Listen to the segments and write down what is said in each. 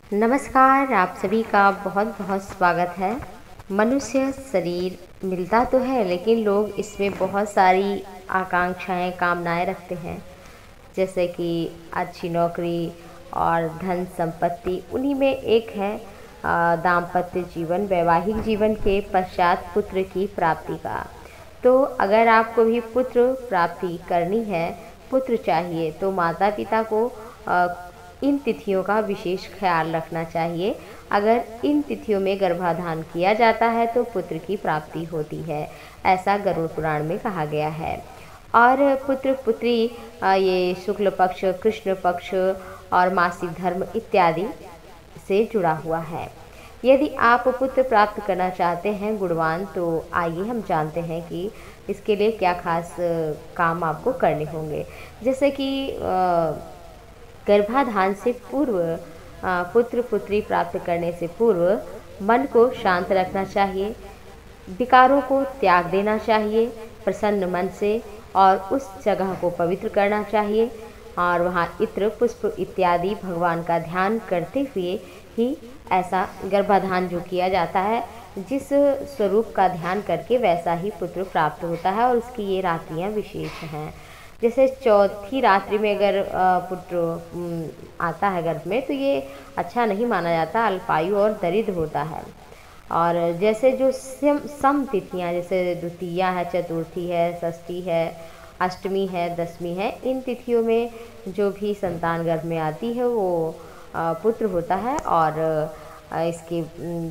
नमस्कार, आप सभी का बहुत बहुत स्वागत है। मनुष्य शरीर मिलता तो है, लेकिन लोग इसमें बहुत सारी आकांक्षाएं, कामनाएं रखते हैं, जैसे कि अच्छी नौकरी और धन संपत्ति। उन्हीं में एक है दाम्पत्य जीवन, वैवाहिक जीवन के पश्चात पुत्र की प्राप्ति का। तो अगर आपको भी पुत्र प्राप्ति करनी है, पुत्र चाहिए, तो माता पिता को इन तिथियों का विशेष ख्याल रखना चाहिए। अगर इन तिथियों में गर्भाधान किया जाता है तो पुत्र की प्राप्ति होती है, ऐसा गरुड़ पुराण में कहा गया है। और पुत्र पुत्री ये शुक्ल पक्ष, कृष्ण पक्ष और मासिक धर्म इत्यादि से जुड़ा हुआ है। यदि आप पुत्र प्राप्त करना चाहते हैं गुणवान, तो आइए हम जानते हैं कि इसके लिए क्या खास काम आपको करने होंगे। जैसे कि गर्भाधान से पूर्व, पुत्र पुत्री प्राप्त करने से पूर्व मन को शांत रखना चाहिए, विकारों को त्याग देना चाहिए प्रसन्न मन से, और उस जगह को पवित्र करना चाहिए और वहाँ इत्र पुष्प इत्यादि भगवान का ध्यान करते हुए ही ऐसा गर्भाधान जो किया जाता है, जिस स्वरूप का ध्यान करके वैसा ही पुत्र प्राप्त होता है। और उसकी ये रात्रियाँ विशेष हैं। जैसे चौथी रात्रि में अगर पुत्र आता है गर्भ में, तो ये अच्छा नहीं माना जाता, अल्पायु और दरिद्र होता है। और जैसे जो सम तिथियाँ, जैसे द्वितीया है, चतुर्थी है, षष्ठी है, अष्टमी है, दशमी है, इन तिथियों में जो भी संतान गर्भ में आती है वो पुत्र होता है। और इसकी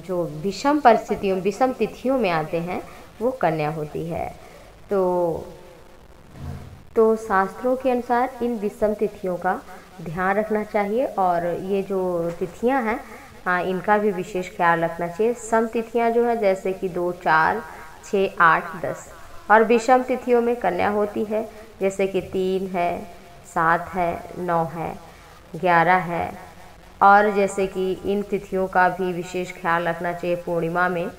जो विषम परिस्थितियों, विषम तिथियों में आते हैं, वो कन्या होती है। तो शास्त्रों के अनुसार इन विषम तिथियों का ध्यान रखना चाहिए। और ये जो तिथियां हैं, इनका भी विशेष ख्याल रखना चाहिए। सम तिथियां जो है, जैसे कि 2, 4, 6, 8, 10, और विषम तिथियों में कन्या होती है, जैसे कि 3 है, 7 है, 9 है, 11 है। और जैसे कि इन तिथियों का भी विशेष ख्याल रखना चाहिए। पूर्णिमा में,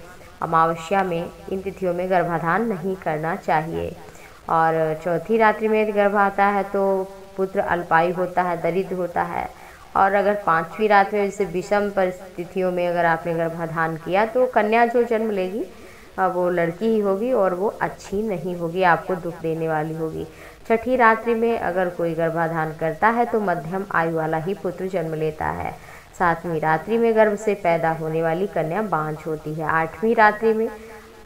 अमावस्या में इन तिथियों में गर्भाधान नहीं करना चाहिए। और चौथी रात्रि में गर्भ आता है तो पुत्र अल्पायु होता है, दरिद्र होता है। और अगर पांचवी रात्रि में, जैसे विषम परिस्थितियों में अगर आपने गर्भाधान किया, तो कन्या जो जन्म लेगी वो लड़की ही होगी और वो अच्छी नहीं होगी, आपको दुख देने वाली होगी। छठी रात्रि में अगर कोई गर्भाधान करता है तो मध्यम आयु वाला ही पुत्र जन्म लेता है। सातवीं रात्रि में गर्भ से पैदा होने वाली कन्या बांझ होती है। आठवीं रात्रि में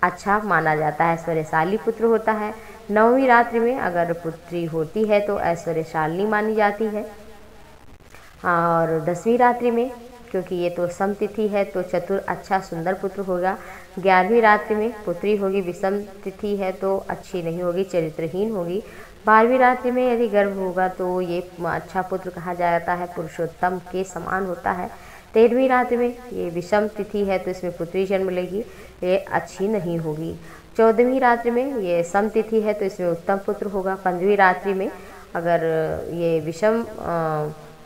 अच्छा माना जाता है, ऐश्वर्यशाली पुत्र होता है। नौवीं रात्रि में अगर पुत्री होती है तो ऐश्वर्यशालिनी मानी जाती है। और 10वीं रात्रि में, क्योंकि ये तो समतिथि है, तो चतुर अच्छा सुंदर पुत्र होगा। 11वीं रात्रि में पुत्री होगी, विषम तिथि है तो अच्छी नहीं होगी, चरित्रहीन होगी। 12वीं रात्रि में यदि गर्भ होगा तो ये अच्छा पुत्र कहा जाता है, पुरुषोत्तम के समान होता है। 13वीं रात्रि में ये विषम तिथि है तो इसमें पुत्री जन्म लेगी, ये अच्छी नहीं होगी। 14वीं रात्रि में ये सम तिथि है तो इसमें उत्तम पुत्र होगा। 15वीं रात्रि में अगर ये विषम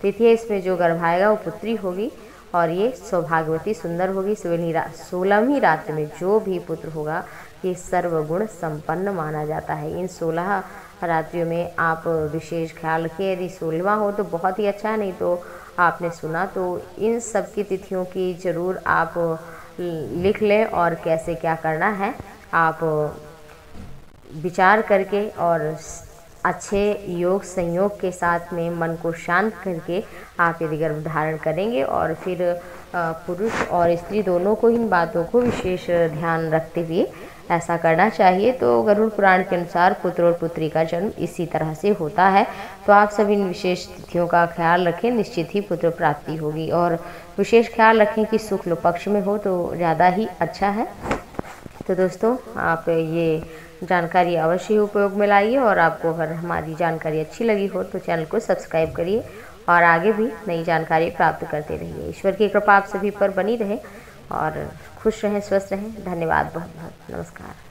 तिथि है, इसमें जो गर्भ आएगा वो पुत्री होगी और ये सौभाग्यवती सुंदर होगी। 16वीं रात्रि में जो भी पुत्र होगा ये सर्वगुण संपन्न माना जाता है। इन 16 रात्रियों में आप विशेष ख्याल रखें। यदि 16वां हो तो बहुत ही अच्छा है, नहीं तो आपने सुना तो इन सब की तिथियों की ज़रूर आप लिख लें और कैसे क्या करना है आप विचार करके और अच्छे योग संयोग के साथ में मन को शांत करके आप यदि गर्भ धारण करेंगे, और फिर पुरुष और स्त्री दोनों को इन बातों को विशेष ध्यान रखते हुए ऐसा करना चाहिए। तो गरुड़ पुराण के अनुसार पुत्र और पुत्री का जन्म इसी तरह से होता है। तो आप सभी इन विशेष तिथियों का ख्याल रखें, निश्चित ही पुत्र प्राप्ति होगी। और विशेष ख्याल रखें कि शुक्ल पक्ष में हो तो ज़्यादा ही अच्छा है। तो दोस्तों, आप ये जानकारी अवश्य ही उपयोग में लाइए, और आपको अगर हमारी जानकारी अच्छी लगी हो तो चैनल को सब्सक्राइब करिए और आगे भी नई जानकारी प्राप्त करते रहिए। ईश्वर की कृपा आप सभी पर बनी रहे और खुश रहें, स्वस्थ रहें। धन्यवाद, बहुत बहुत नमस्कार।